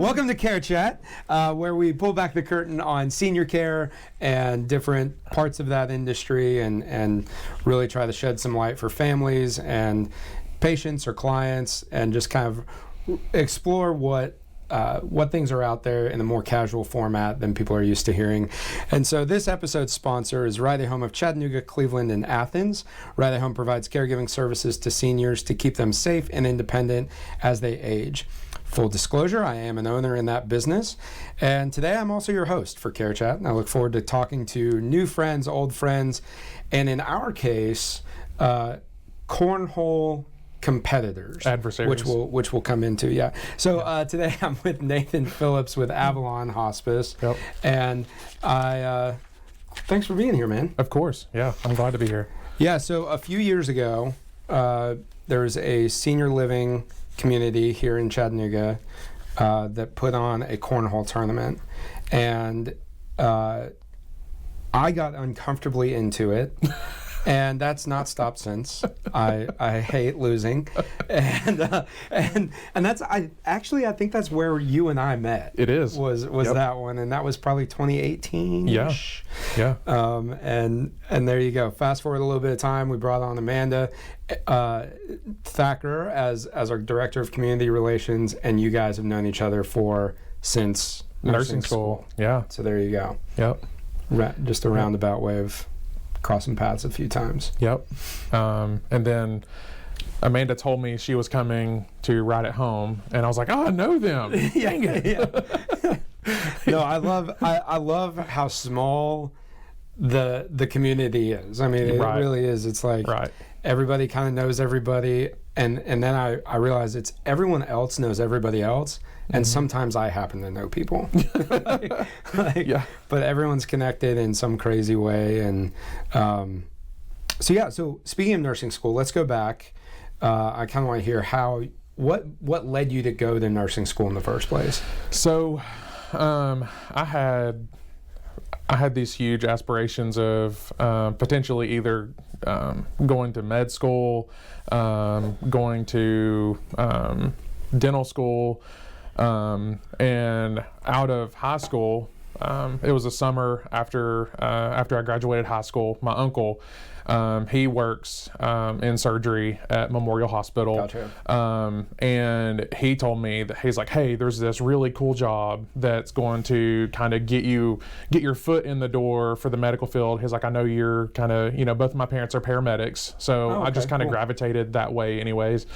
Welcome to Care Chat, where we pull back the curtain on senior care and different parts of that industry and really try to shed some light for families and patients or clients and just kind of explore what things are out there in a more casual format than people are used to hearing. And so this episode's sponsor is Ryan Naegele of Chattanooga, Cleveland, and Athens. Ryan Naegele provides caregiving services to seniors to keep them safe and independent as they age. Full disclosure, I am an owner in that business. And today I'm also your host for Care Chat. And I look forward to talking to new friends, old friends, and in our case, cornhole competitors, adversaries, which we'll come into. Yeah. So today I'm with Nathan Phillips with Avalon Hospice. Yep. And I thanks for being here, man. Of course. Yeah, I'm glad to be here. Yeah. So a few years ago, there was a senior living community here in Chattanooga that put on a cornhole tournament, and I got uncomfortably into it. And that's not stopped since. I hate losing, and that's I think that's where you and I met. It is was Yep. that one, and that was probably 2018. Yeah. And there you go. Fast forward a little bit of time, we brought on Amanda Thacker as our director of community relations, and you guys have known each other since nursing school. Yeah. So there you go. Yep. Just a roundabout way of crossing paths a few times. Yep. And then Amanda told me she was coming to ride at home, and I was like, "Oh, I know them." Dang it. Yeah. No, I love how small the community is. I mean, it really is. It's like everybody kind of knows everybody, and then I realize it's everyone else knows everybody else, and sometimes I happen to know people. But everyone's connected in some crazy way, and so speaking of nursing school, let's go back. I kind of want to hear what led you to go to nursing school in the first place. So I had these huge aspirations of potentially either going to med school, going to dental school, and out of high school, it was a summer after I graduated high school. My uncle, he works in surgery at Memorial Hospital. Gotcha. And he told me that he's like, "Hey, there's this really cool job that's going to kind of get your foot in the door for the medical field." He's like, "I know you're kind of, both of my parents are paramedics, so I just kind of gravitated that way anyways."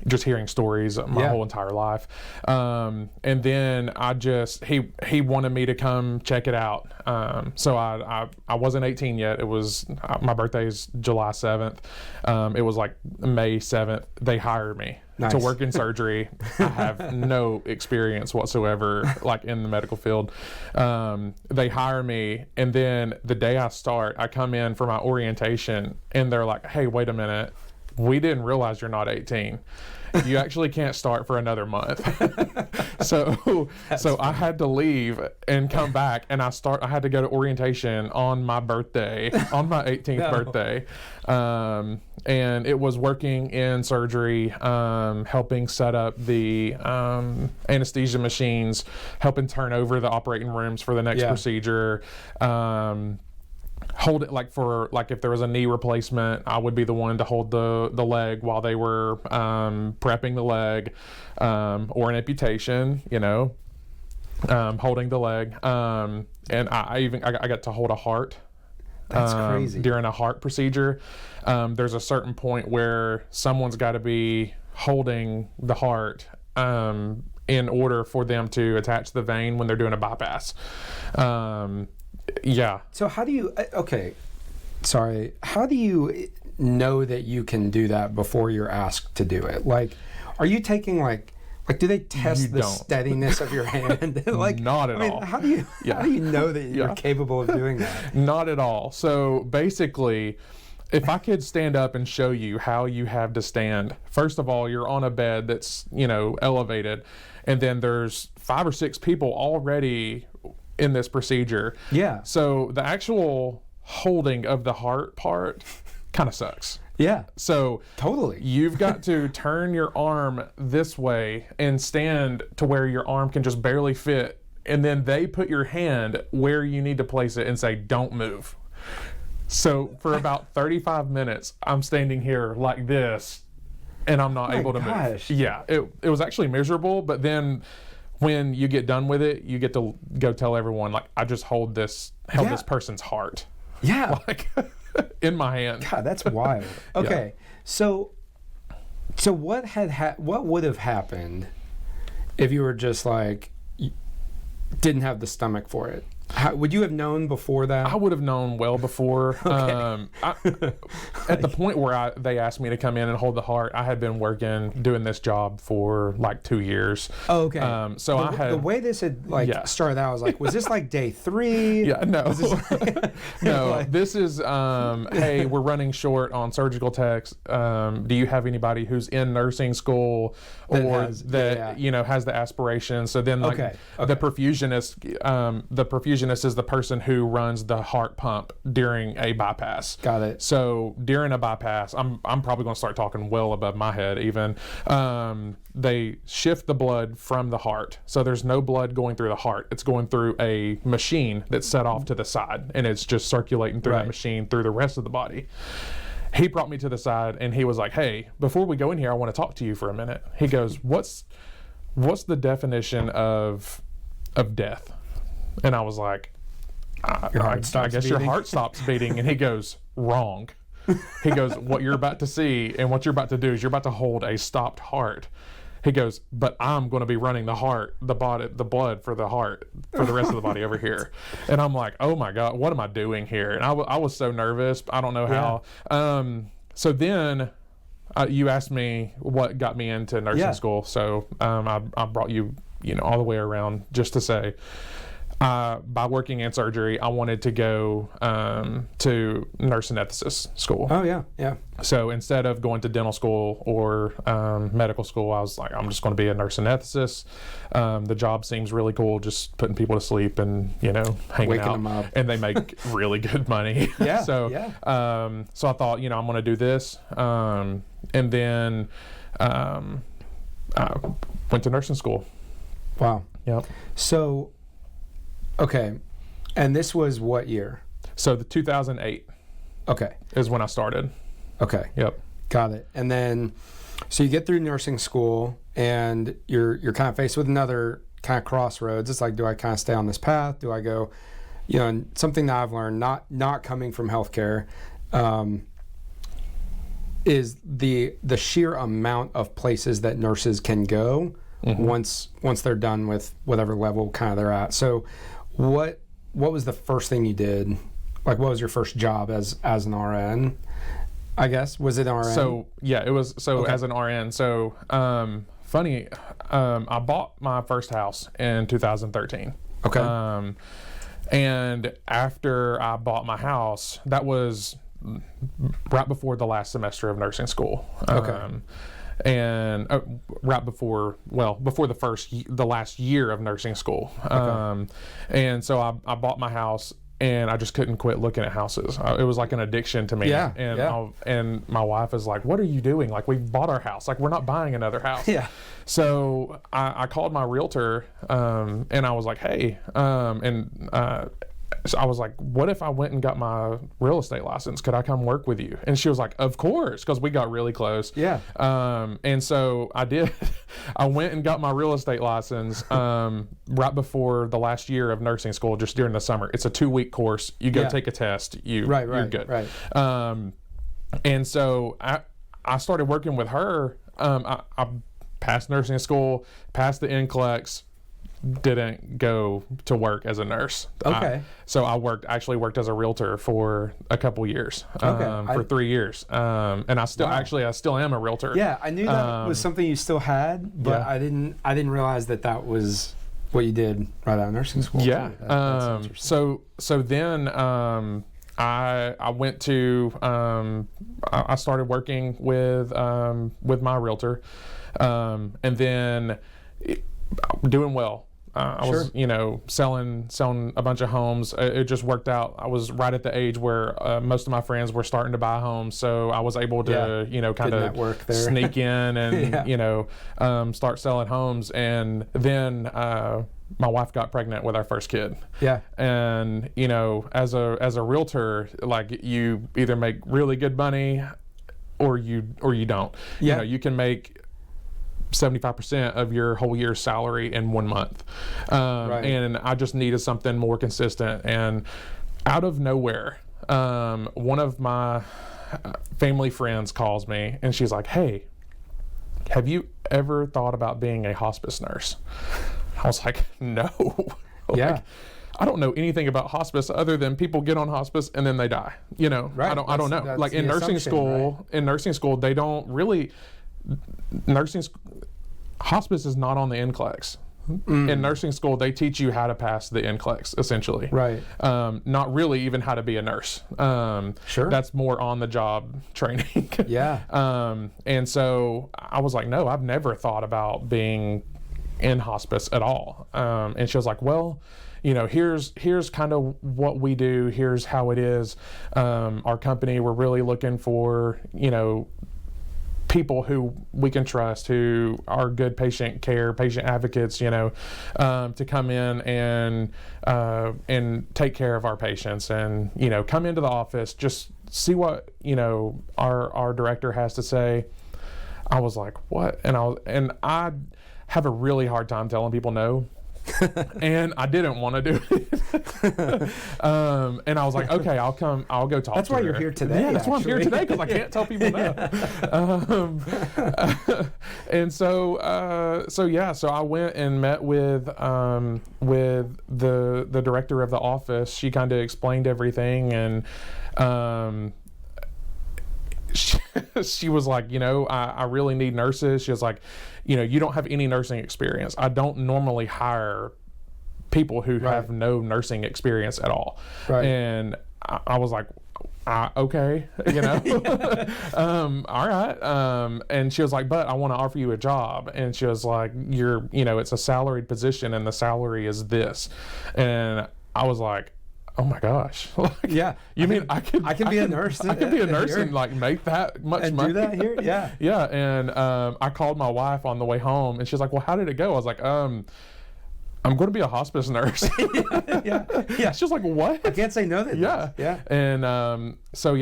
Just hearing stories my whole entire life. And then he wanted me to come check it out. So I wasn't 18 yet. It was, my birthday is July 7th. It was like May 7th. They hired me to work in surgery. I have no experience whatsoever, like in the medical field. They hire me, and then the day I start, I come in for my orientation, and they're like, "Hey, wait a minute. We didn't realize you're not 18. You actually can't start for another month." So I had to leave and come back, and I had to go to orientation on my birthday, on my 18th birthday. And it was working in surgery, helping set up the anesthesia machines, helping turn over the operating rooms for the next procedure. Hold it if there was a knee replacement, I would be the one to hold the leg while they were prepping the leg, or an amputation, holding the leg. And I got to hold a heart. That's crazy. During a heart procedure. There's a certain point where someone's got to be holding the heart in order for them to attach the vein when they're doing a bypass. So how do you know that you can do that before you're asked to do it? Like, are you taking do they test the steadiness of your hand? Not at all. How do you know that you're capable of doing that? Not at all. So basically, if I could stand up and show you how you have to stand, first of all, you're on a bed that's, elevated, and then there's 5 or 6 people already in this procedure. Yeah. So the actual holding of the heart part kind of sucks. Yeah. So Totally. you've got to turn your arm this way and stand to where your arm can just barely fit. And then they put your hand where you need to place it and say, don't move. So for about 35 minutes, I'm standing here like this, and I'm not able to move. Yeah, it was actually miserable, but then when you get done with it, you get to go tell everyone, like, I just held this person's heart. Yeah. Like, in my hand. God, that's wild. Okay. Yeah. So what would have happened if you were just like, didn't have the stomach for it? Would you have known before that? I would have known well before. Okay. At the point where they asked me to come in and hold the heart, I had been doing this job for like 2 years. Oh, okay. So the way this had started out, I was like, was this like day 3? Yeah, no. No, this is, hey, we're running short on surgical techs. Do you have anybody who's in nursing school or has the aspiration? So then the perfusionist is the person who runs the heart pump during a bypass. Got it. So during a bypass, I'm probably going to start talking well above my head even. They shift the blood from the heart. So there's no blood going through the heart. It's going through a machine that's set off to the side, and it's just circulating through that machine through the rest of the body. He brought me to the side, and he was like, hey, before we go in here, I want to talk to you for a minute. He goes, what's the definition of death? And I was like, I guess your heart stops beating. And he goes, wrong. He goes, what you're about to see and what you're about to do is you're about to hold a stopped heart. He goes, but I'm going to be running the blood for the heart for the rest of the body over here. And I'm like, oh my God, what am I doing here? And I was so nervous. I don't know how. So then you asked me what got me into nursing school. So I brought you all the way around just to say, by working in surgery, I wanted to go to nurse anesthetist school. Oh, yeah, yeah. So instead of going to dental school or medical school, I was like, I'm just going to be a nurse anesthetist. The job seems really cool, just putting people to sleep and, hanging waking out. Them up. And they make really good money. Yeah, so I thought, I'm going to do this. And then I went to nursing school. Wow. Yep. So... Okay, and this was what year? So the 2008. Okay. Is when I started. Okay. Yep. Got it. And then, so you get through nursing school, and you're kind of faced with another kind of crossroads. It's like, do I kind of stay on this path? Do I go, and something that I've learned, not coming from healthcare, is the sheer amount of places that nurses can go once they're done with whatever level kind of they're at. So what was the first thing you did? Like, what was your first job as an RN? I guess, was it RN? So yeah, it was. So as an RN. So funny, I bought my first house in 2013. Okay. And after I bought my house, that was right before the last semester of nursing school. Okay. And right before the last year of nursing school. Okay. And so I bought my house, and I just couldn't quit looking at houses. It was like an addiction to me. Yeah. And my wife is like, what are you doing? Like, we bought our house. Like, we're not buying another house. Yeah. So I called my realtor, and I was like, hey, so I was like, what if I went and got my real estate license? Could I come work with you? And she was like, of course, because we got really close. Yeah. And so I did. I went and got my real estate license right before the last year of nursing school, just during the summer. It's a 2-week course. You go take a test. You're good. Right. And so I started working with her. I passed nursing school, passed the NCLEX, didn't go to work as a nurse. Okay. So I actually worked as a realtor for a couple years, for 3 years. And I still am a realtor. Yeah, I knew that was something you still had, but I didn't realize that was what you did right out of nursing school. Yeah. That's interesting. So then I went to I started working with my realtor, and then doing well. I was, selling a bunch of homes. It just worked out. I was right at the age where most of my friends were starting to buy homes, so I was able to, kind of sneak in and, start selling homes. And then my wife got pregnant with our first kid. Yeah. And, as a realtor, like, you either make really good money or you don't. Yeah. You can make 75% of your whole year's salary in 1 month. Right. And I just needed something more consistent. And out of nowhere, one of my family friends calls me and she's like, "Hey, have you ever thought about being a hospice nurse?" I was like, "No." Yeah. I don't know anything about hospice other than people get on hospice and then they die. Right. I don't know. Like in nursing school, right? They don't really hospice is not on the NCLEX. In nursing school, they teach you how to pass the NCLEX, essentially. Right. Not really even how to be a nurse. Sure. That's more on the job training. Yeah. And so I was like, no, I've never thought about being in hospice at all. And she was like, well, here's kind of what we do. Here's how it is. Our company, we're really looking for, people who we can trust, who are good patient advocates, to come in and take care of our patients, and come into the office, just see what our director has to say. I was like, what? And I have a really hard time telling people no. And I didn't want to do it. And I was like, okay, I'll go talk That's to why her. you're here today. Yeah, that's why I'm here today, because I can't tell people no. And so I went and met with the director of the office. She kind of explained everything, and she was like, I really need nurses. She was like, you don't have any nursing experience. I don't normally hire people who Right. have no nursing experience at all. Right. And I was like, okay, all right. And she was like, but I want to offer you a job. And she was like, it's a salaried position and the salary is this. And I was like, oh my gosh. Yeah. You mean I can be a nurse? I can be a nurse and like make that much and money? do that here? Yeah. Yeah. And I called my wife on the way home and she's like, well, how did it go? I was like, I'm going to be a hospice nurse. Yeah. She was like, what? I can't say no to Yeah. this. Yeah. And so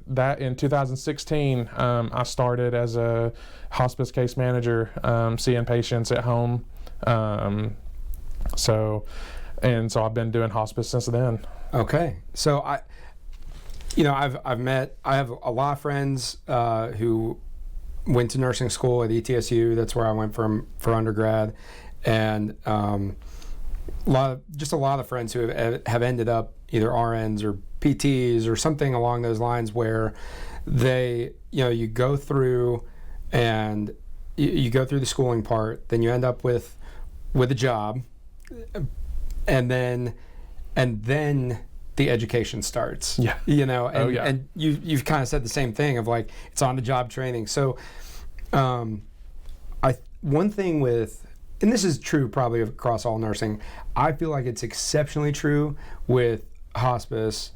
that in 2016, I started as a hospice case manager, seeing patients at home. And so I've been doing hospice since then. Okay. So I have a lot of friends who went to nursing school at ETSU. That's where I went for undergrad. And a lot of friends who have ended up either RNs or PTs or something along those lines, where they, you go through and you go through the schooling part, then you end up with a job, and then the education starts. Yeah. And you've kind of said the same thing of like, it's on the job training. So one thing with, and this is true probably across all nursing, I feel like it's exceptionally true with hospice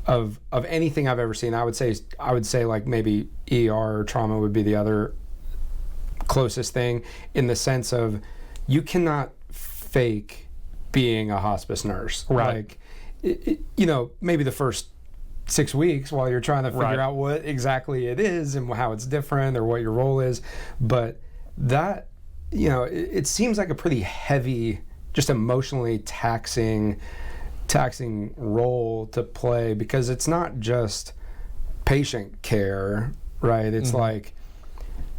of anything I've ever seen. I would say like maybe ER or trauma would be the other closest thing, in the sense of you cannot fake being a hospice nurse. Right. Like, maybe the first 6 weeks while you're trying to figure out what exactly it is and how it's different or what your role is. But that, it seems like a pretty heavy, just emotionally taxing role to play, because it's not just patient care, right? It's like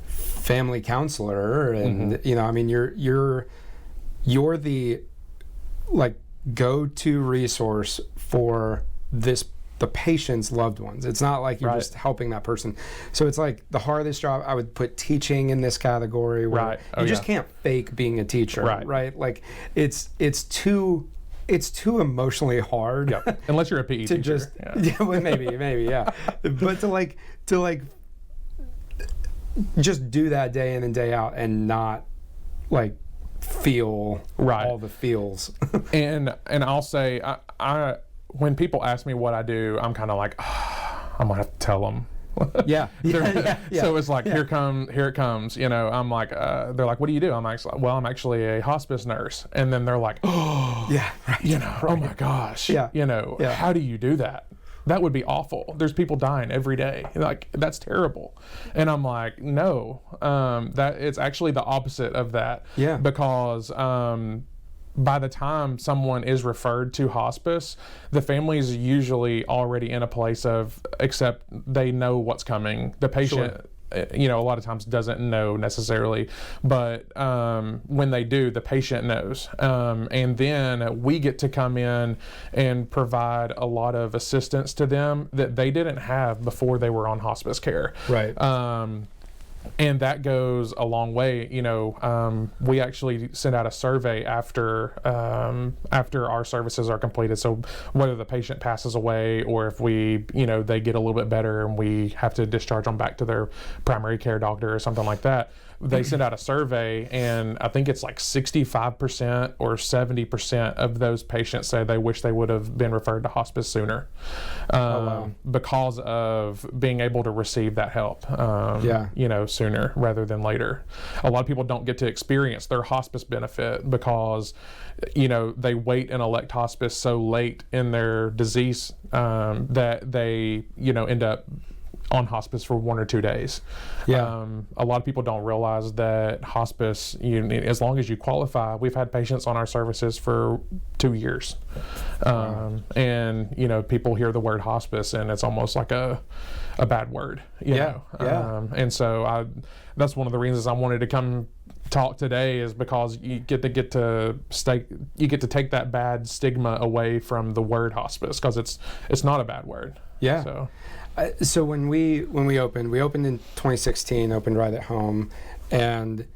family counselor, and you're the like go-to resource for the patient's loved ones. It's not like you're just helping that person. So it's like the hardest job. I would put teaching in this category, where you just can't fake being a teacher, right? Like it's too emotionally hard. Yeah. Unless you're a PE to teacher. Well, maybe, yeah. But to just do that day in and day out and not like feel Right. all the feels. And I'll say, I when people ask me what I do, I'm kind of like, I'm gonna have to tell them. Yeah. So it's like, here it comes. You know, I'm like, they're like, what do you do? I'm actually, well, I'm actually a hospice nurse. And then they're like, oh, Yeah. Right. you know, oh my gosh. Yeah. You know, Yeah. how do you do that? That would be awful. There's people dying every day. Like, that's terrible. And I'm like, no, that it's actually the opposite of that. Yeah. Because by the time someone is referred to hospice, the family is usually already in a place of, except they know what's coming. The patient, you know, a lot of times doesn't know necessarily, but when they do, the patient knows. And then we get to come in and provide a lot of assistance to them that they didn't have before they were on hospice care. Right. And that goes a long way. You know, we actually send out a survey after our services are completed. So whether the patient passes away or if we, you know, they get a little bit better and we have to discharge them back to their primary care doctor or something like that, they send out a survey, and I think it's like 65% or 70% of those patients say they wish they would have been referred to hospice sooner, because of being able to receive that help, you know, sooner rather than later. A lot of people don't get to experience their hospice benefit because, you know, they wait and elect hospice so late in their disease that they, you know, end up on hospice for 1 or 2 days. Yeah. A lot of people don't realize that hospice, as long as you qualify, we've had patients on our services for 2 years. And, you know, people hear the word hospice and it's almost like a bad word, you know? And so that's one of the reasons I wanted to come talk today, is because you get to take that bad stigma away from the word hospice, because it's not a bad word. Yeah. So when we opened in 2016, opened right at home, and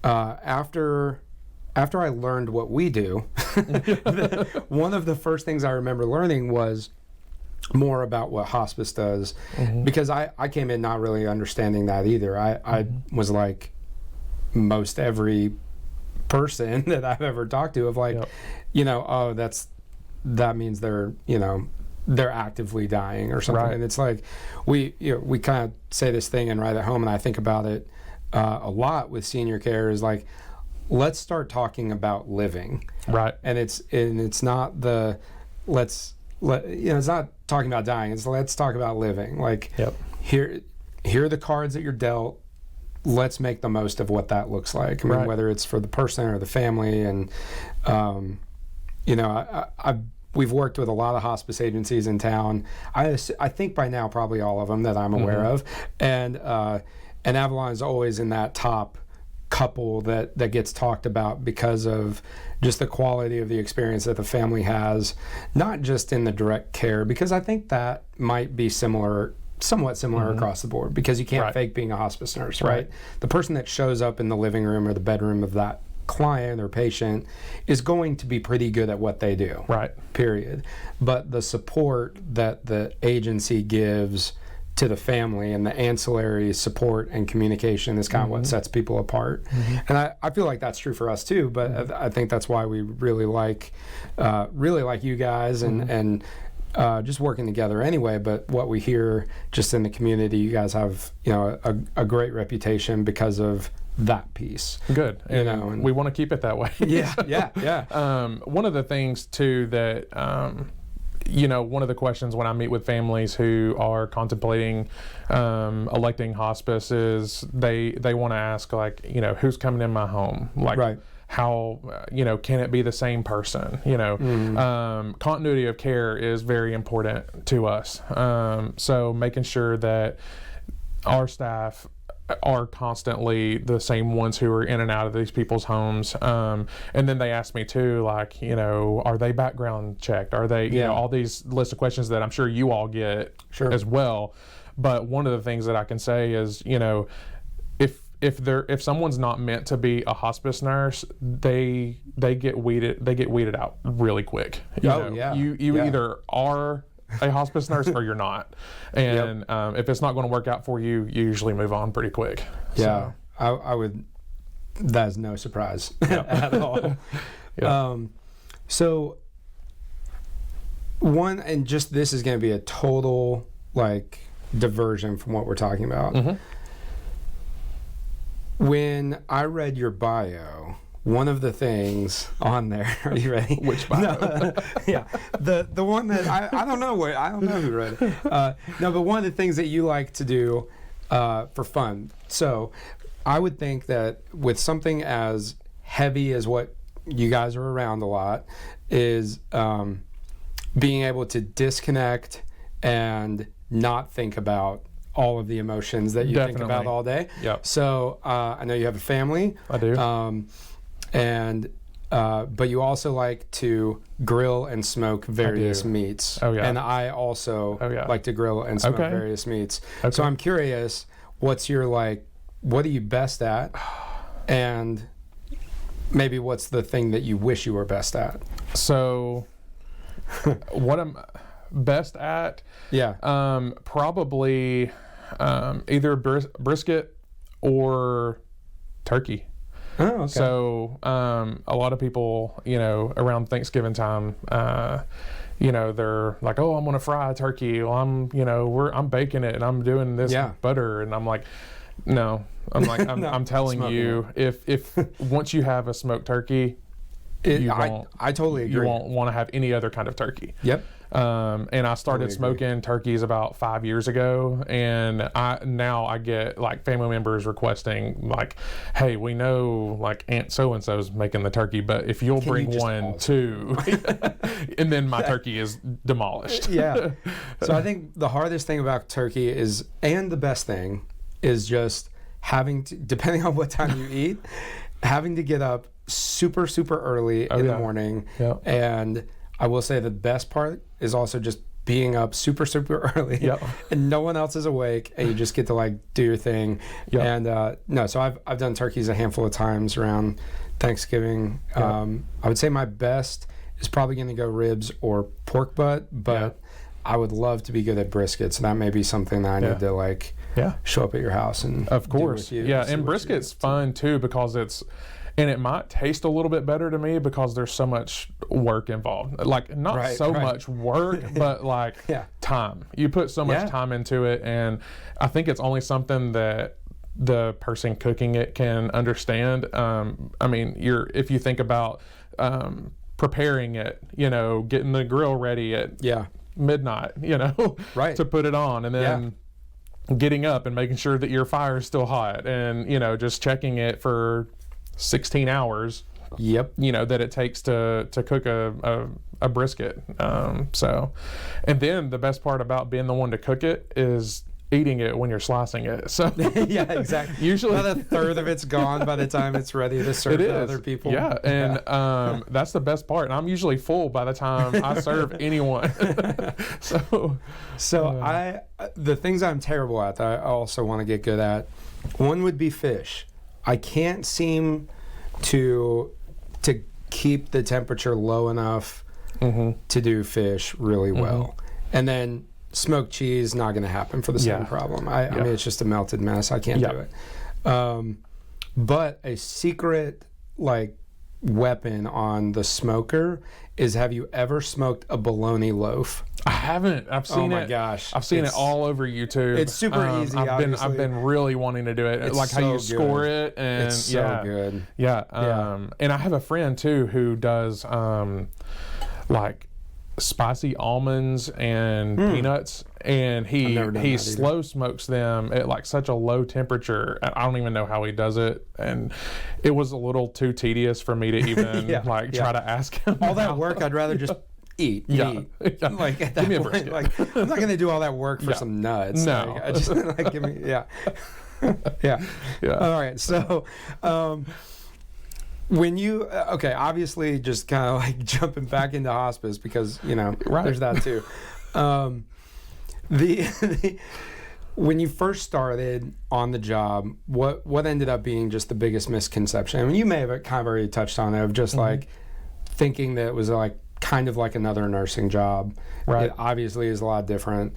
after I learned what we do, one of the first things I remember learning was more about what hospice does, because I came in not really understanding that either. I was like most every person that I've ever talked to, of like, you know, oh, that means they're, you know, they're actively dying or something. Right. And it's like, we kind of say this thing and right at home, and I think about it a lot with senior care, is like, let's start talking about living. Right. And it's not it's not talking about dying. It's let's talk about living. Like, here are the cards that you're dealt. Let's make the most of what that looks like. I mean, whether it's for the person or the family. And, you know, we've worked with a lot of hospice agencies in town. I think by now probably all of them that I'm aware of. And Avalon is always in that top couple that gets talked about because of just the quality of the experience that the family has, not just in the direct care, because I think that might be somewhat similar across the board, because you can't fake being a hospice nurse, right? The person that shows up in the living room or the bedroom of that client or patient is going to be pretty good at what they do, period. But the support that the agency gives to the family and the ancillary support and communication is kind of what sets people apart. And I feel like that's true for us too, but I think that's why we really like you guys and just working together anyway. But what we hear just in the community, you guys have, you know, a great reputation because of that piece. Good. And, you know, and we want to keep it that way. One of the things too that you know, one of the questions when I meet with families who are contemplating electing hospice is they want to ask, like, you know, who's coming in my home? Like, how, you know, can it be the same person? You know, continuity of care is very important to us. So making sure that our staff are constantly the same ones who are in and out of these people's homes. And then they ask me too, like, you know, are they background checked? Are they, you know, all these list of questions that I'm sure you all get as well. But one of the things that I can say is, you know, if someone's not meant to be a hospice nurse, they get weeded out really quick. You either are a hospice nurse or you're not, and if it's not going to work out for you, you usually move on pretty quick. I would That's no surprise Yeah. at all. Yeah. So one, and just this is going to be a total like diversion from what we're talking about. Mm-hmm. When I read your bio, one of the things on there, are you ready? Which bio? No, yeah, the one that I don't know who read it. No, but one of the things that you like to do for fun. So I would think that with something as heavy as what you guys are around a lot is being able to disconnect and not think about all of the emotions that you think about all day. Yep. So I know you have a family. I do. But you also like to grill and smoke various meats. Oh, yeah. And I also like to grill and smoke various meats. Okay. So I'm curious, what are you best at? And maybe what's the thing that you wish you were best at? So what I'm best at? Yeah. Probably either brisket or turkey. Oh, okay. So a lot of people, around Thanksgiving time, they're like, "Oh, I'm gonna fry a turkey." Well, I'm baking it and I'm doing this butter, and I'm like, "No." I'm telling you, if once you have a smoked turkey, I totally agree. You won't want to have any other kind of turkey. Yep. And I started smoking turkeys about 5 years ago, and I get like family members requesting like, "Hey, we know like Aunt so and so's making the turkey, but if you'll bring one too," and then my turkey is demolished. Yeah. So I think the hardest thing about turkey and the best thing is just having to, depending on what time you eat, having to get up super, super early in the morning. Yeah. And I will say the best part is also just being up super, super early and no one else is awake and you just get to like do your thing. And so I've done turkeys a handful of times around Thanksgiving. I would say my best is probably going to go ribs or pork butt, but I would love to be good at brisket. So that may be something that I need to like show up at your house and of course. do with you. And brisket's fun too because and it might taste a little bit better to me because there's so much work involved. Like not much work, but like time. You put so much time into it, and I think it's only something that the person cooking it can understand. I mean, if you think about preparing it, getting the grill ready at midnight, to put it on, and then getting up and making sure that your fire is still hot, and just checking it for 16 hours that it takes to cook a brisket. And then the best part about being the one to cook it is eating it when you're slicing it. So yeah, exactly. Usually about a third of it's gone by the time it's ready to serve to other people. And that's the best part, and I'm usually full by the time I serve anyone. The things I'm terrible at that I also want to get good at, one would be fish. I can't seem to keep the temperature low enough to do fish really well. And then smoked cheese, not going to happen for the same problem. I mean, it's just a melted mess. I can't do it. But a secret like weapon on the smoker is, have you ever smoked a bologna loaf? I haven't. I've seen it. Oh my gosh. I've seen it all over YouTube. It's super easy. I've been really wanting to do it. It's like so how you good. Score it, and it's so good. And I have a friend too who does like spicy almonds and peanuts, and he slow smokes them at like such a low temperature. I don't even know how he does it, and it was a little too tedious for me to even try to ask him. All that work, I'd rather just eat. Like at that Give me a point, brisket. like I'm not going to do all that work for some nuts. No. Like, I just like give me All right, so when you obviously just kind of like jumping back into hospice because there's that too. When you first started on the job, what ended up being just the biggest misconception? I mean, you may have kind of already touched on it, of just like thinking that it was like kind of like another nursing job. It obviously is a lot different.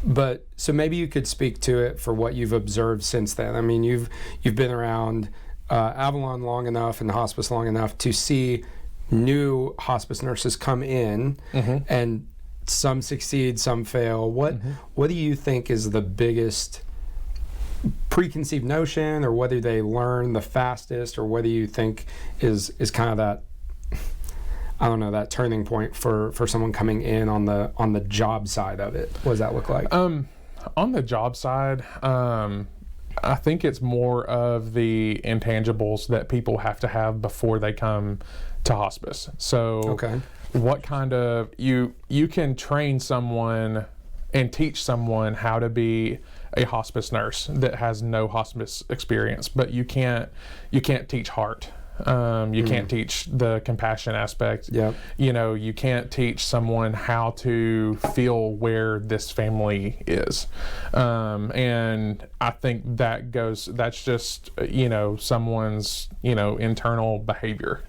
But so maybe you could speak to it for what you've observed since then. I mean, you've been around Avalon long enough and hospice long enough to see new hospice nurses come in, and some succeed, some fail. What do you think is the biggest preconceived notion, or whether they learn the fastest, or whether you think is kind of that, I don't know, that turning point for someone coming in on the job side of it? What does that look like? On the job side, I think it's more of the intangibles that people have to have before they come to hospice. So what kind of, you can train someone and teach someone how to be a hospice nurse that has no hospice experience, but you can't teach heart. You can't teach the compassion aspect. You can't teach someone how to feel where this family is. And I think that's just, someone's, internal behavior,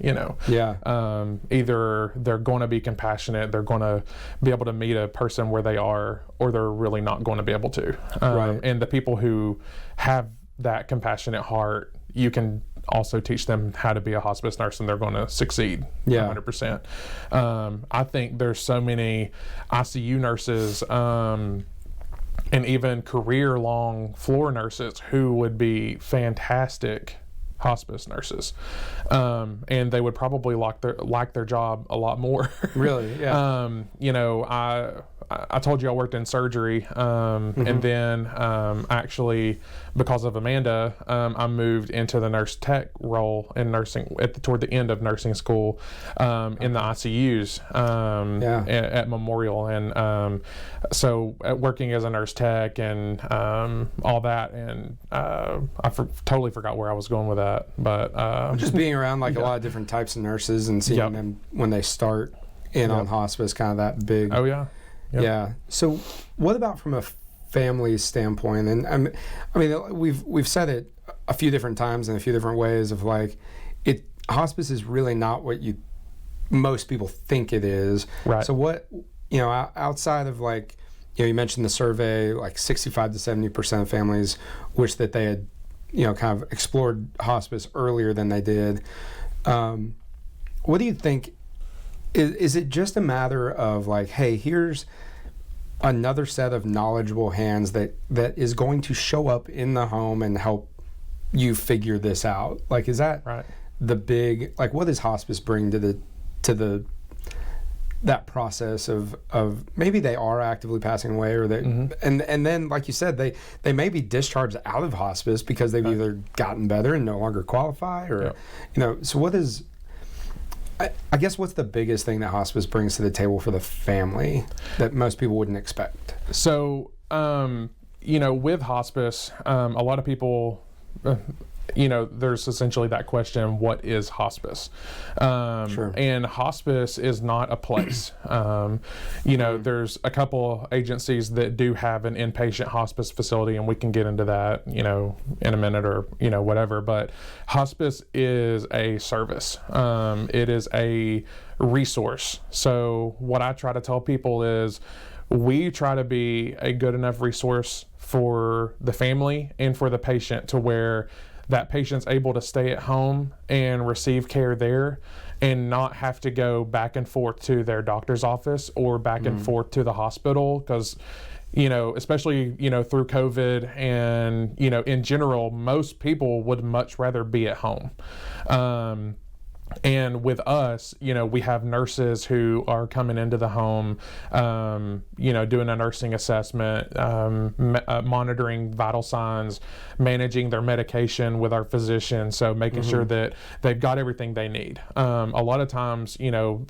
either they're going to be compassionate, they're going to be able to meet a person where they are, or they're really not going to be able to. And the people who have that compassionate heart, you can also teach them how to be a hospice nurse, and they're going to succeed 100%. I think there's so many ICU nurses and even career-long floor nurses who would be fantastic hospice nurses, and they would probably like their job a lot more. Really? Yeah. I told you I worked in surgery, and then actually, because of Amanda, I moved into the nurse tech role in nursing toward the end of nursing school, in the ICUs at Memorial, and so working as a nurse tech and all that, and totally forgot where I was going with that, but just being around a lot of different types of nurses and seeing them when they start in on hospice, kind of that big. Oh yeah. Yeah. So, what about from a family standpoint? And I mean, we've said it a few different times in a few different ways of hospice is really not what most people think it is. Right. So what, outside of you mentioned the survey, 65 to 70% of families wish that they had, kind of explored hospice earlier than they did. What do you think? Is it just a matter of hey, here's another set of knowledgeable hands that is going to show up in the home and help you figure this out? Is that right? The big, what does hospice bring to that process of maybe they are actively passing away, or they and then like you said, they may be discharged out of hospice because they've either gotten better and no longer qualify, or so what is, I guess, what's the biggest thing that hospice brings to the table for the family that most people wouldn't expect? So, with hospice, a lot of people, there's essentially that question, what is hospice? Sure. And hospice is not a place. There's a couple agencies that do have an inpatient hospice facility, and we can get into that, in a minute, or, whatever. But hospice is a service. It is a resource. So what I try to tell people is, we try to be a good enough resource for the family and for the patient, to where that patient's able to stay at home and receive care there, and not have to go back and forth to their doctor's office or back and forth to the hospital, because especially through COVID and in general, most people would much rather be at home. And with us, we have nurses who are coming into the home, doing a nursing assessment, monitoring vital signs, managing their medication with our physician. So making sure that they've got everything they need. A lot of times,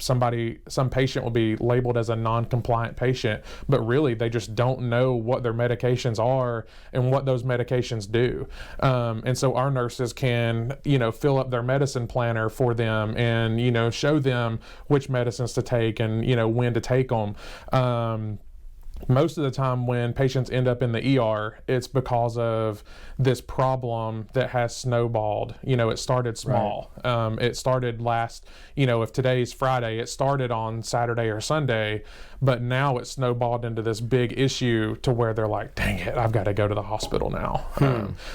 some patient will be labeled as a non-compliant patient, but really they just don't know what their medications are and what those medications do. And so our nurses can, fill up their medicine planner for them, and show them which medicines to take, and when to take them. most of the time when patients end up in the ER, it's because of this problem that has snowballed. It started small. Right. It started if today's Friday, it started on Saturday or Sunday, but now it's snowballed into this big issue to where they're like, dang it, I've got to go to the hospital now.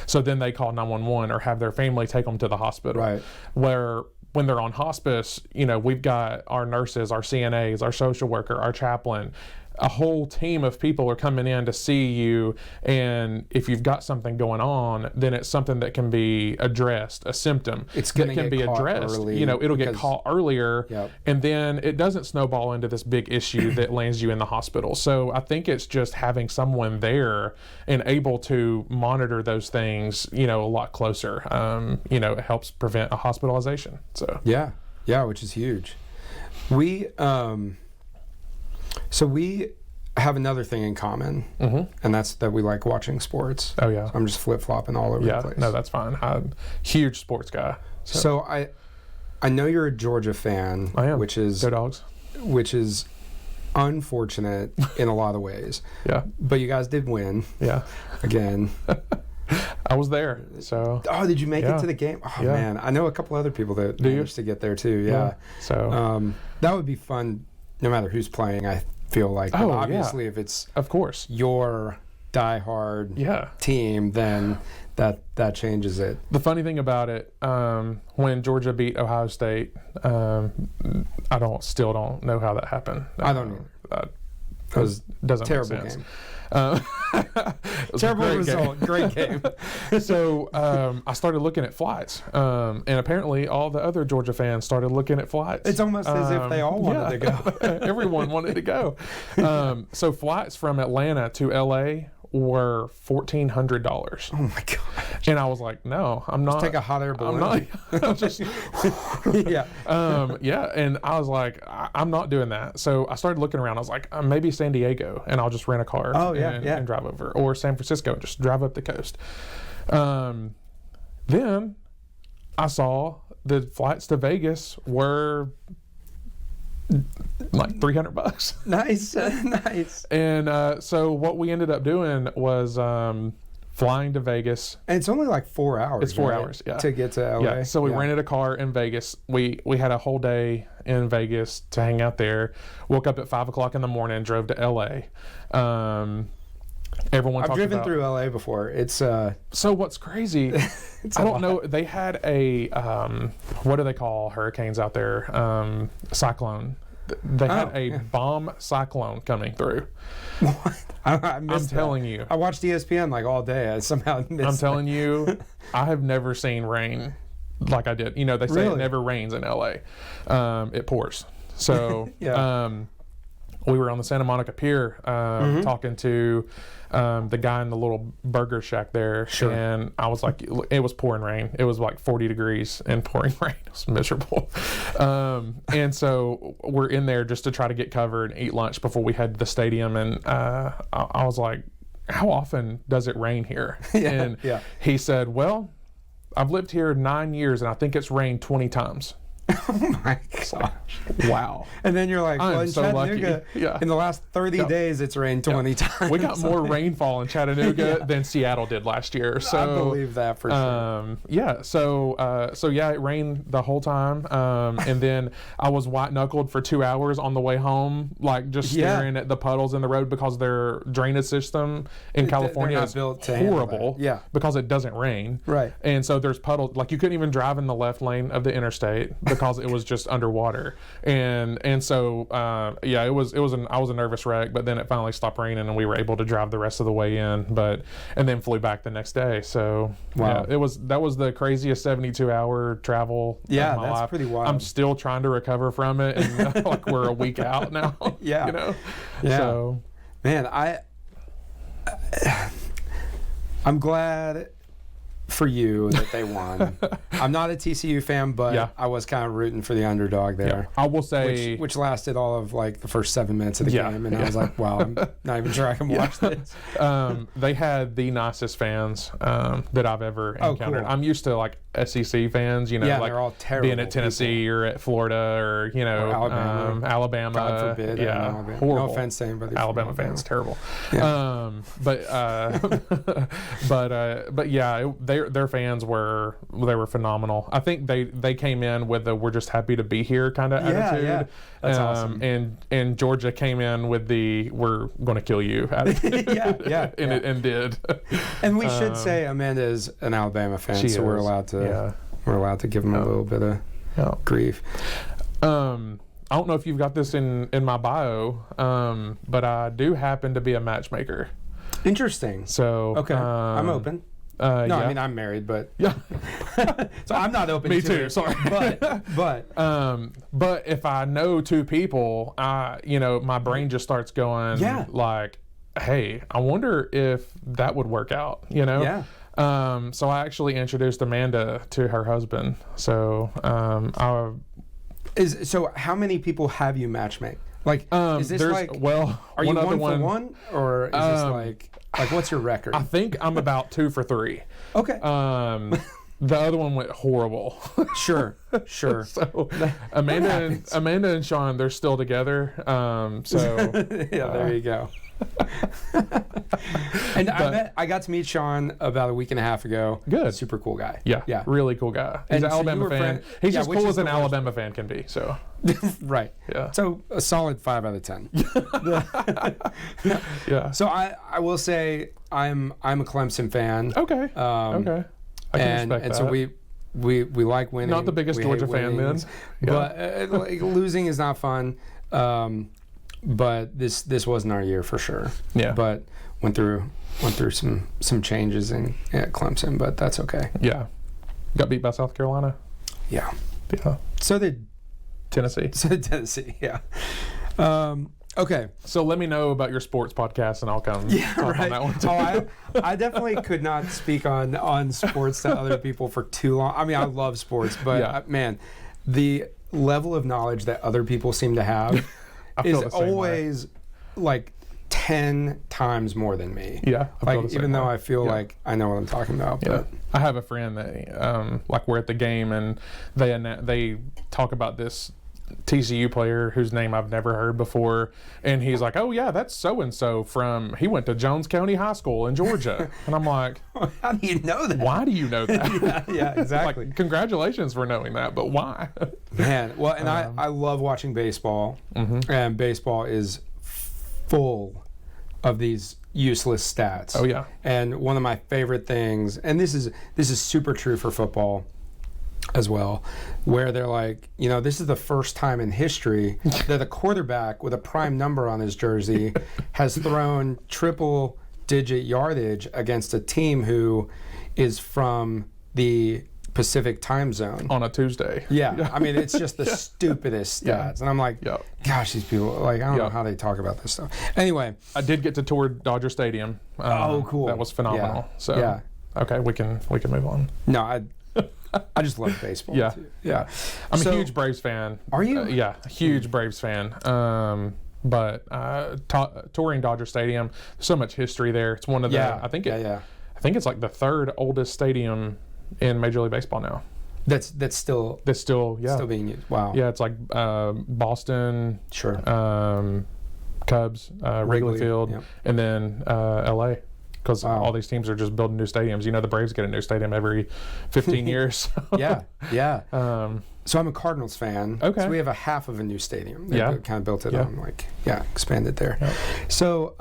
So then they call 911 or have their family take them to the hospital. Right. Where when they're on hospice, we've got our nurses, our CNAs, our social worker, our chaplain, a whole team of people are coming in to see you, and if you've got something going on, then it's something that can be addressed, a symptom that can be addressed. Early, it'll get caught earlier, yep. and then it doesn't snowball into this big issue that lands you in the hospital. So I think it's just having someone there and able to monitor those things, a lot closer. It helps prevent a hospitalization. So yeah, which is huge. So we have another thing in common, and that's that we like watching sports. Oh yeah, so I'm just flip-flopping all over the place. No, that's fine. I'm a huge sports guy. So I know you're a Georgia fan. I am. Which is Go Dogs. Which is unfortunate in a lot of ways. Yeah. But you guys did win. Yeah. Again. I was there. So. Oh, did you make it to the game? Oh man, I know a couple other people that managed to get there too. Yeah. So. That would be fun. No matter who's playing, I feel like. Obviously, if it's of course your diehard team, then that changes it. The funny thing about it, when Georgia beat Ohio State, I still don't know how that happened. I don't know. That was doesn't terrible make sense. Game. Terrible result. Great game. So I started looking at flights, and apparently all the other Georgia fans started looking at flights. It's almost as if they all wanted to go. Everyone wanted to go. So flights from Atlanta to LA were $1,400. Oh my gosh. And I was like, no, I'm not. Just take a hot air balloon. I'm not. Just, yeah. And I was like, I'm not doing that. So I started looking around. I was like, maybe San Diego, and I'll just rent a car and drive over. Or San Francisco, and just drive up the coast. Then I saw the flights to Vegas were like $300. Nice. And so what we ended up doing was flying to Vegas. And it's only like 4 hours. It's 4 right? hours, yeah. To get to LA. Yeah. So we rented a car in Vegas. We had a whole day in Vegas to hang out there. Woke up at 5 o'clock in the morning and drove to LA. Everyone. I've driven through LA before. It's so what's crazy? I don't know. They had a what do they call hurricanes out there? Cyclone. They had a bomb cyclone coming through. What? I'm telling you. I watched ESPN like all day. I somehow missed I'm telling you, I have never seen rain like I did. They say it never rains in LA. It pours. So we were on the Santa Monica Pier talking to the guy in the little burger shack there. Sure. And I was like, it was pouring rain. It was like 40 degrees and pouring rain. It was miserable. And so we're in there just to try to get covered and eat lunch before we head to the stadium. And I was like, how often does it rain here? And he said, well, I've lived here 9 years and I think it's rained 20 times. Oh my gosh. Wow. And then you're like, well, in so Chattanooga, lucky. in the last 30 days, it's rained 20 times. We got more rainfall in Chattanooga than Seattle did last year. So I believe that for sure. So it rained the whole time. And then I was white-knuckled for 2 hours on the way home, like just staring at the puddles in the road because their drainage system in California is horrible because it doesn't rain. Right. And so there's puddles. Like you couldn't even drive in the left lane of the interstate because it was just underwater. And so I was a nervous wreck, but then it finally stopped raining and we were able to drive the rest of the way in, and then flew back the next day. So that was the craziest 72-hour travel of my life. That's pretty wild. I'm still trying to recover from it, and like we're a week out now. So man, I'm glad for you that they won. I'm not a TCU fan, but Yeah. I was kind of rooting for the underdog there. I will say, Which lasted all of like the first 7 minutes of the game, and I was like, wow, I'm not even sure I can watch this. they had the nicest fans that I've ever encountered. Cool. I'm used to like SEC fans, you know, Yeah, like they're all terrible being at Tennessee or at Florida or, you know, Or Alabama. God forbid. Yeah, Alabama. horrible. No offense to anybody. Alabama fans, terrible. Yeah. But yeah, their fans were phenomenal. I think they came in with the "we're just happy to be here" kind of attitude. Yeah, that's awesome. And Georgia came in with the "we're going to kill you" attitude. And did. And we should say Amanda is an Alabama fan, so we're allowed to give them a little bit of grief. I don't know if you've got this in my bio, but I do happen to be a matchmaker. Interesting. So okay, I'm open. I mean I'm married, but yeah. So I'm not open. Me to too. it. Sorry, but if I know two people, my brain just starts going like, hey, I wonder if that would work out. Yeah. So I actually introduced Amanda to her husband. So So how many people have you matchmake? Like, is this like? Well, are you one for one, or is this like what's your record? I think I'm about 2 for 3. Okay. The other one went horrible. Sure. So Amanda and Sean, they're still together. So there you go. And I got to meet Sean about a week and a half ago. Good. Super cool guy. Yeah. Really cool guy. He's an Alabama fan. He's as cool as an Alabama fan can be. So. Right. Yeah. So a solid 5 out of 10. Yeah. So I will say I'm a Clemson fan. Okay. Okay. I can respect that. So we like winning. Not the biggest Georgia fan then. But losing is not fun. But this wasn't our year for sure. Yeah. But went through some changes at Clemson, but that's okay. Yeah. Got beat by South Carolina. Yeah. Yeah. So did Tennessee. Yeah. Okay. So let me know about your sports podcast, and I'll come talk on that one too. I definitely could not speak on sports to other people for too long. I mean, I love sports, but man, the level of knowledge that other people seem to have is always like 10 times more than me. Yeah. Even though I feel like I know what I'm talking about. Yeah. But I have a friend that like we're at the game and they talk about this TCU player whose name I've never heard before, and he's like, oh yeah, that's so and so he went to Jones County High School in Georgia. And I'm like, how do you know that? Why do you know that? Yeah, exactly. Like, congratulations for knowing that, but why? Man, well, and I love watching baseball, and baseball is full of these useless stats. Oh yeah. And one of my favorite things, and this is super true for football as well, where they're like, this is the first time in history that a quarterback with a prime number on his jersey has thrown triple-digit yardage against a team who is from the Pacific time zone on a Tuesday. Yeah. I mean, it's just the stupidest stats. And I'm like, gosh, these people, like, I don't know how they talk about this stuff. Anyway. I did get to tour Dodger Stadium. Cool. That was phenomenal. Yeah. So, okay, we can move on. No, I just love baseball. Yeah. Too. Yeah. I'm a huge Braves fan. Are you? Yeah, huge Braves fan. But touring Dodger Stadium, there's so much history there. It's one of the, I think it's like the 3rd oldest stadium in Major League Baseball now. That's still being used. Wow. Yeah, it's like Boston, sure, Cubs, Wrigley Field, and then LA. Because all these teams are just building new stadiums. The Braves get a new stadium every 15 years. Yeah. So I'm a Cardinals fan. Okay. So we have a half of a new stadium. They kind of built it on, expanded there. Yep. So,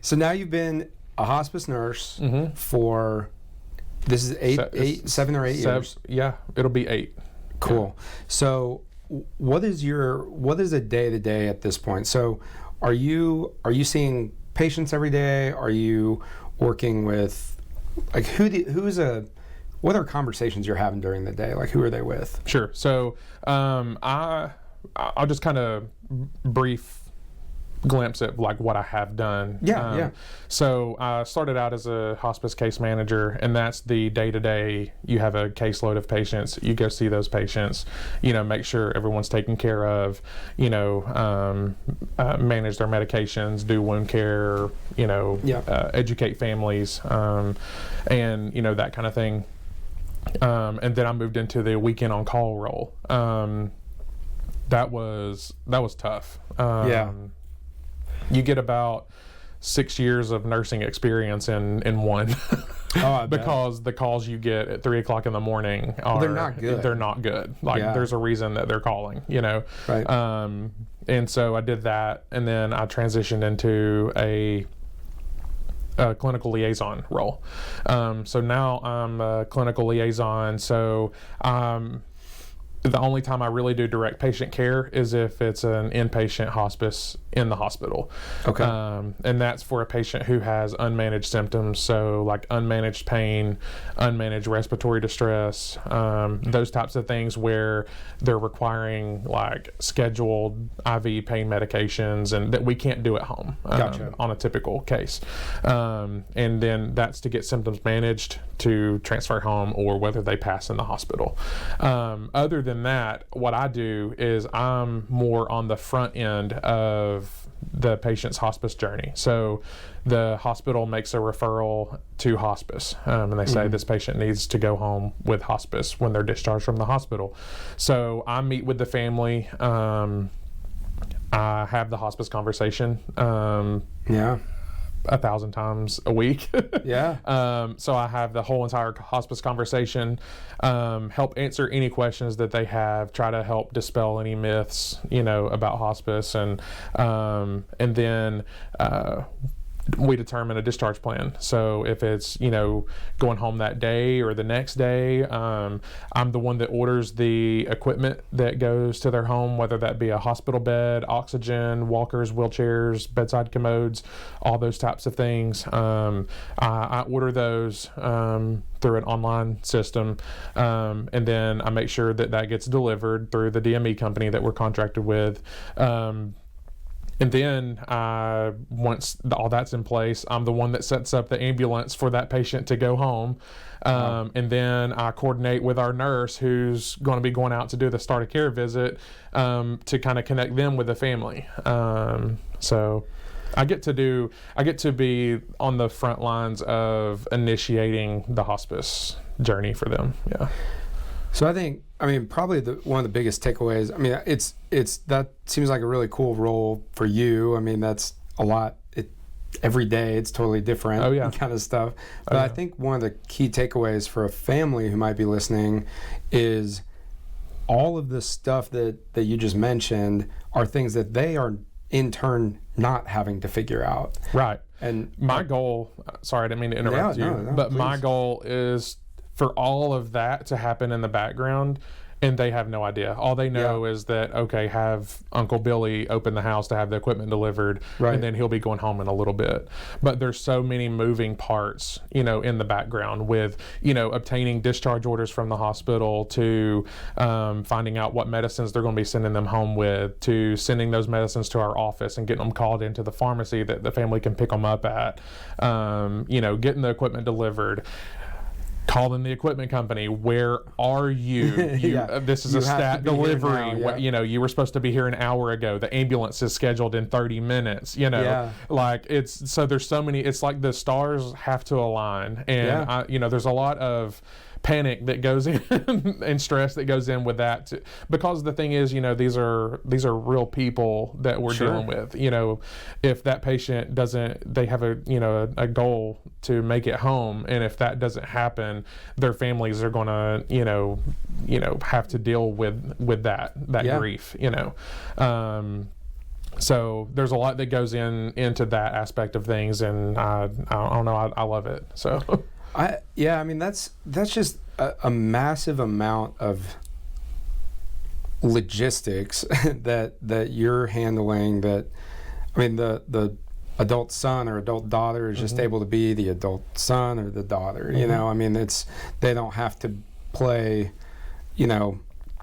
so now you've been a hospice nurse for, this is 7 or 8 years. Yeah, it'll be 8. Cool. Yeah. So what is a day-to-day at this point? So are you seeing patients every day? Are you working with, like, what are conversations you're having during the day? Like, who are they with? Sure. So I'll just kind of brief glimpse at like what I have done. Yeah. So I started out as a hospice case manager, and that's the day-to-day. You have a caseload of patients. You go see those patients, make sure everyone's taken care of, manage their medications, do wound care, educate families, and, that kind of thing. And then I moved into the weekend on call role. That was tough. You get about 6 years of nursing experience in one. Because the calls you get at 3 o'clock in the morning they're not good. They're not good. There's a reason that they're calling, Right. And so I did that, and then I transitioned into a clinical liaison role. So now I'm a clinical liaison. So the only time I really do direct patient care is if it's an inpatient hospice in the hospital. Okay. And that's for a patient who has unmanaged symptoms, so like unmanaged pain, unmanaged respiratory distress, those types of things where they're requiring like scheduled IV pain medications and that we can't do at home Gotcha. On a typical case. And then that's to get symptoms managed to transfer home or whether they pass in the hospital. Other than that, what I do is I'm more on the front end of the patient's hospice journey. So the hospital makes a referral to hospice, and they say this patient needs to go home with hospice when they're discharged from the hospital. So I meet with the family. I have the hospice conversation. 1,000 times a week. So I have the whole entire hospice conversation, help answer any questions that they have, try to help dispel any myths, about hospice, and then we determine a discharge plan. So if it's, going home that day or the next day, I'm the one that orders the equipment that goes to their home, whether that be a hospital bed, oxygen, walkers, wheelchairs, bedside commodes, all those types of things. I order those through an online system, and then I make sure that gets delivered through the DME company that we're contracted with. And then once all that's in place, I'm the one that sets up the ambulance for that patient to go home. And then I coordinate with our nurse who's going to be going out to do the start of care visit to kind of connect them with the family. So I get to be on the front lines of initiating the hospice journey for them. Yeah. So probably one of the biggest takeaways, it's that seems like a really cool role for you. That's a lot. Every day it's totally different kind of stuff. But I think one of the key takeaways for a family who might be listening is all of the stuff that you just mentioned are things that they are in turn not having to figure out. Right. And my goal, sorry, I didn't mean to interrupt you, but please. My goal is for all of that to happen in the background, and they have no idea. All they know is that, okay, have Uncle Billy open the house to have the equipment delivered, and then he'll be going home in a little bit. But there's so many moving parts, in the background with, obtaining discharge orders from the hospital to finding out what medicines they're going to be sending them home with, to sending those medicines to our office and getting them called into the pharmacy that the family can pick them up at, getting the equipment delivered. Calling the equipment company, where are you? This is a stat delivery. You were supposed to be here an hour ago. The ambulance is scheduled in 30 minutes. So there's so many. It's like the stars have to align, and there's a lot of panic that goes in and stress that goes in with that because the thing is, these are real people that we're dealing with. If that patient doesn't, they have a goal to make it home, and if that doesn't happen, their families are going to have to deal with that grief. So there's a lot that goes into that aspect of things, and I don't know, I love it. So that's just a massive amount of logistics that you're handling. That the adult son or adult daughter is just able to be the adult son or the daughter. They don't have to play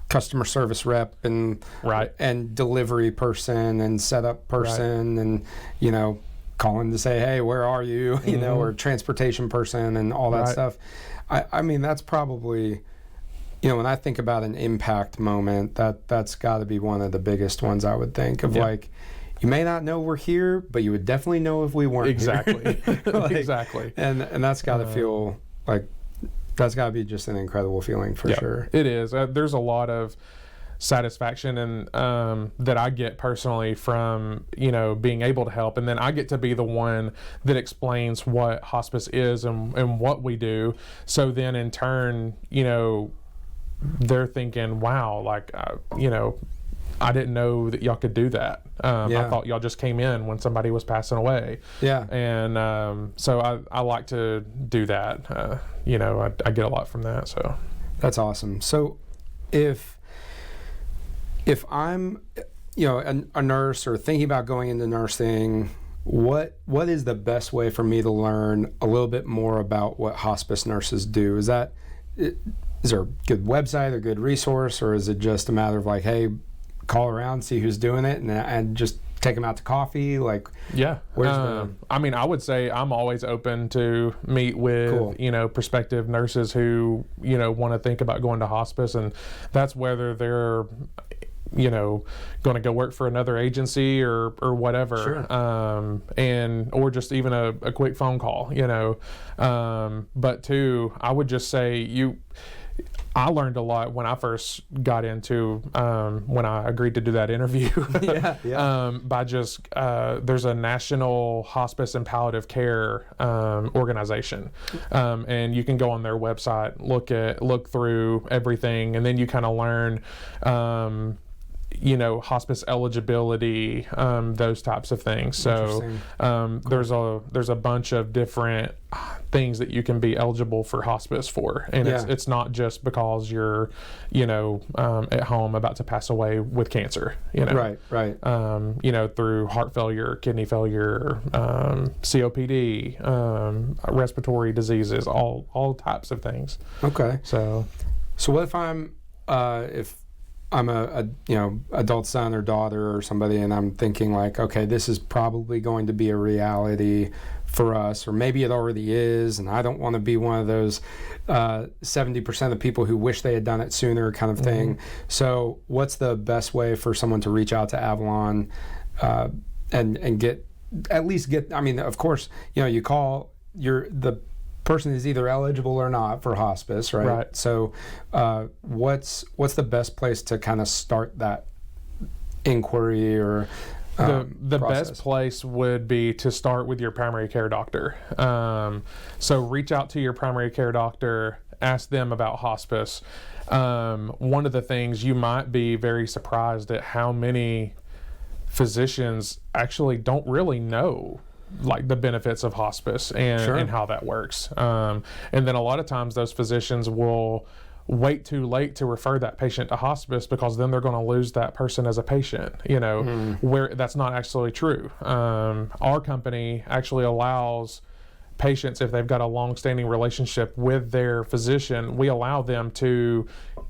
customer service rep and delivery person and setup person and, you know, calling to say, hey, where are you? You know, or transportation person and all that stuff. I mean, that's probably, you know, when I think about an impact moment, that's got to be one of the biggest ones I would think of. Like, you may not know we're here, but you would definitely know if we weren't exactly. here. Like, exactly. And that's got to feel like, that's got to be just an incredible feeling for sure. It is. There's a lot of satisfaction and that I get personally from, you know, being able to help, and then I get to be the one that explains what hospice is and what we do. So then in turn, you know, they're thinking, wow, like, you know, I didn't know that y'all could do that. I thought y'all just came in when somebody was passing away. Yeah. And so I like to do that. You know, I get a lot from that. So that's awesome. So if I'm, you know, a nurse or thinking about going into nursing, what is the best way for me to learn a little bit more about what hospice nurses do? Is there a good website or good resource, or is it just a matter of like, hey, call around, see who's doing it, and just take them out to coffee? Like, I mean, I would say I'm always open to meet with you know, prospective nurses who, you know, want to think about going to hospice, and that's whether they're, you know, going to go work for another agency or whatever, and or just even a quick phone call, you know. But two, I would just say I learned a lot when I first got into, when I agreed to do that interview, by just, there's a National Hospice and Palliative Care organization, and you can go on their website, look through everything, and then you kind of learn, you know, hospice eligibility, those types of things. So there's a bunch of different things that you can be eligible for hospice for, and it's not just because you're, you know, at home about to pass away with cancer, you know. Right. You know, through heart failure, kidney failure, COPD, respiratory diseases, all types of things. Okay. So what if I'm a you know, adult son or daughter or somebody, and I'm thinking like, okay, this is probably going to be a reality for us, or maybe it already is, and I don't want to be one of those 70% of people who wish they had done it sooner kind of thing. So what's the best way for someone to reach out to Avalon and get, I mean, of course, you know, you call the person is either eligible or not for hospice, right? So what's the best place to kind of start that inquiry or the best place would be to start with your primary care doctor. So reach out to your primary care doctor, ask them about hospice. One of the things, you might be very surprised at how many physicians actually don't really know like the benefits of hospice and how that works. And then a lot of times those physicians will wait too late to refer that patient to hospice, because then they're going to lose that person as a patient, you know, where that's not actually true. Our company actually allows patients, if they've got a long-standing relationship with their physician, we allow them to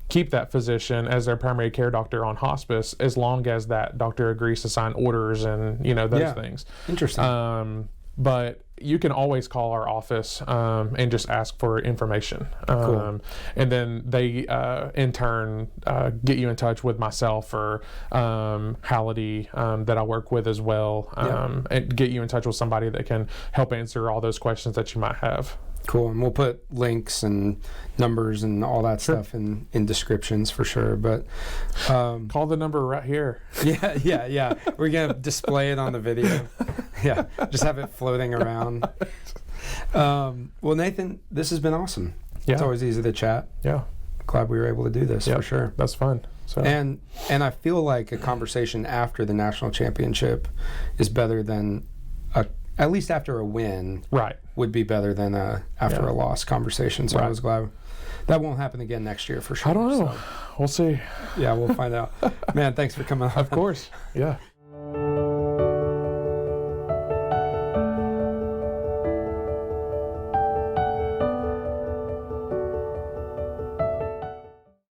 keep that physician as their primary care doctor on hospice, as long as that doctor agrees to sign orders and, you know, those things. Interesting. But you can always call our office and just ask for information. And then they, in turn, get you in touch with myself or Halliday that I work with as well, and get you in touch with somebody that can help answer all those questions that you might have. Cool. And we'll put links and numbers and all that stuff in descriptions for sure. But call the number right here. Yeah. We're going to display it on the video. Just have it floating around. Well, Nathan, this has been awesome. It's always easy to chat. Glad we were able to do this for sure. That's fun. So. And I feel like a conversation after the national championship is better than at least after a win, would be better than after a loss conversation. So I was glad that won't happen again next year for sure. I don't know. So. We'll see. Yeah, we'll find out. Man, thanks for coming on. Of course. Yeah.